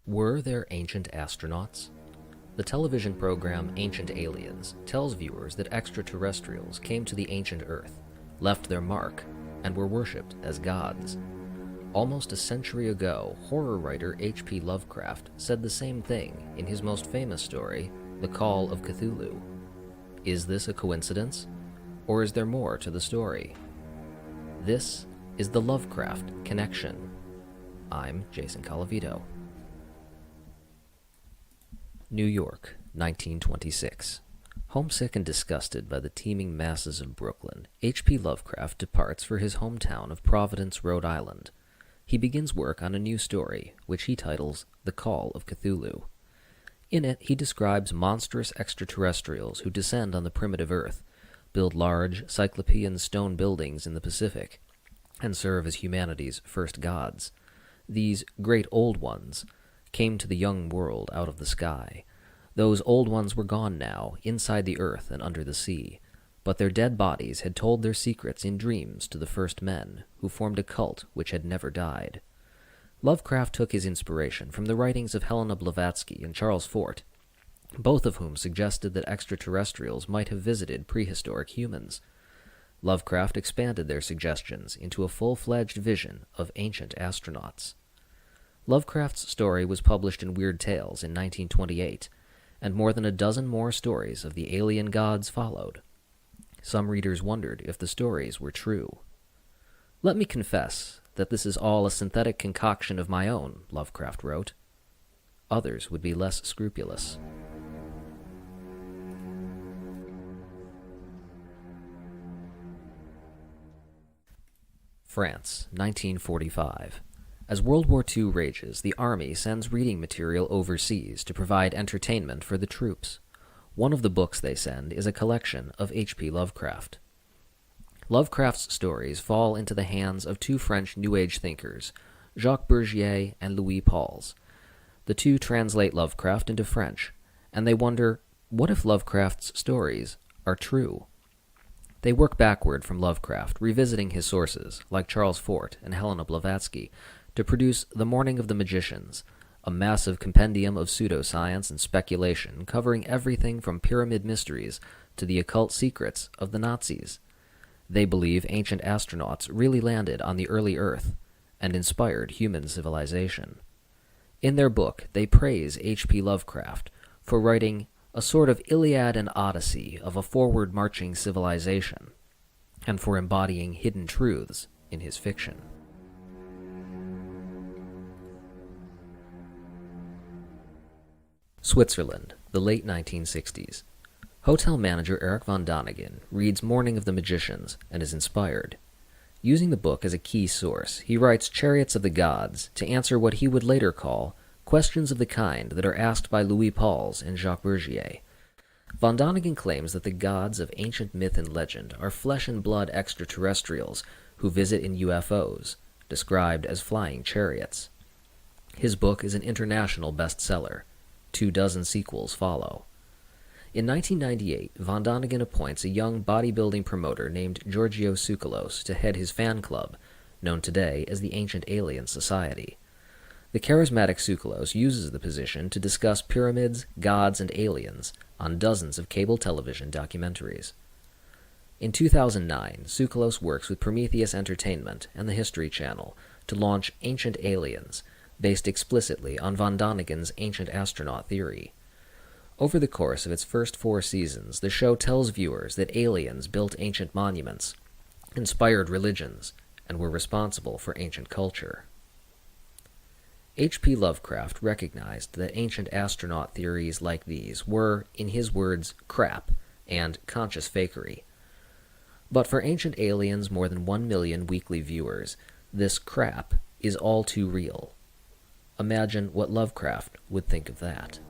Were there ancient astronauts? The television program Ancient Aliens tells viewers that extraterrestrials came to the ancient Earth, left their mark, and were worshipped as gods. Almost a century ago, horror writer H.P. Lovecraft said the same thing in his most famous story, The Call of Cthulhu. Is this a coincidence? Or is there more to the story? This is the Lovecraft Connection. I'm Jason Colavito. New York, 1926. Homesick and disgusted by the teeming masses of Brooklyn, H.P. Lovecraft departs for his hometown of Providence, Rhode Island. He begins work on a new story, which he titles The Call of Cthulhu. In it, he describes monstrous extraterrestrials who descend on the primitive Earth, build large, cyclopean stone buildings in the Pacific, and serve as humanity's first gods. These great old ones came to the young world out of the sky. Those old ones were gone now, inside the earth and under the sea, but their dead bodies had told their secrets in dreams to the first men, who formed a cult which had never died. Lovecraft took his inspiration from the writings of Helena Blavatsky and Charles Fort, both of whom suggested that extraterrestrials might have visited prehistoric humans. Lovecraft expanded their suggestions into a full-fledged vision of ancient astronauts. Lovecraft's story was published in Weird Tales in 1928, and more than a dozen more stories of the alien gods followed. Some readers wondered if the stories were true. "Let me confess that this is all a synthetic concoction of my own," Lovecraft wrote. Others would be less scrupulous. France, 1945. As World War II rages, the Army sends reading material overseas to provide entertainment for the troops. One of the books they send is a collection of H.P. Lovecraft. Lovecraft's stories fall into the hands of two French New Age thinkers, Jacques Bergier and Louis Pauls. The two translate Lovecraft into French, and they wonder, what if Lovecraft's stories are true? They work backward from Lovecraft, revisiting his sources, like Charles Fort and Helena Blavatsky, to produce The Morning of the Magicians, a massive compendium of pseudoscience and speculation covering everything from pyramid mysteries to the occult secrets of the Nazis. They believe ancient astronauts really landed on the early Earth and inspired human civilization. In their book, they praise H.P. Lovecraft for writing a sort of Iliad and Odyssey of a forward-marching civilization, and for embodying hidden truths in his fiction. Switzerland, the late 1960s. Hotel manager Eric von Däniken reads Morning of the Magicians and is inspired. Using the book as a key source, he writes Chariots of the Gods to answer what he would later call questions of the kind that are asked by Louis Pauls and Jacques Bergier. Von Däniken claims that the gods of ancient myth and legend are flesh-and-blood extraterrestrials who visit in UFOs, described as flying chariots. His book is an international bestseller. 24 sequels follow. In 1998, von Däniken appoints a young bodybuilding promoter named Giorgio Tsoukalos to head his fan club, known today as the Ancient Alien Society. The charismatic Tsoukalos uses the position to discuss pyramids, gods, and aliens on dozens of cable television documentaries. In 2009, Tsoukalos works with Prometheus Entertainment and the History Channel to launch Ancient Aliens, based explicitly on von Däniken's ancient astronaut theory. Over the course of its first 4 seasons, the show tells viewers that aliens built ancient monuments, inspired religions, and were responsible for ancient culture. H.P. Lovecraft recognized that ancient astronaut theories like these were, in his words, crap and conscious fakery. But for Ancient Aliens' more than 1 million weekly viewers, this crap is all too real. Imagine what Lovecraft would think of that.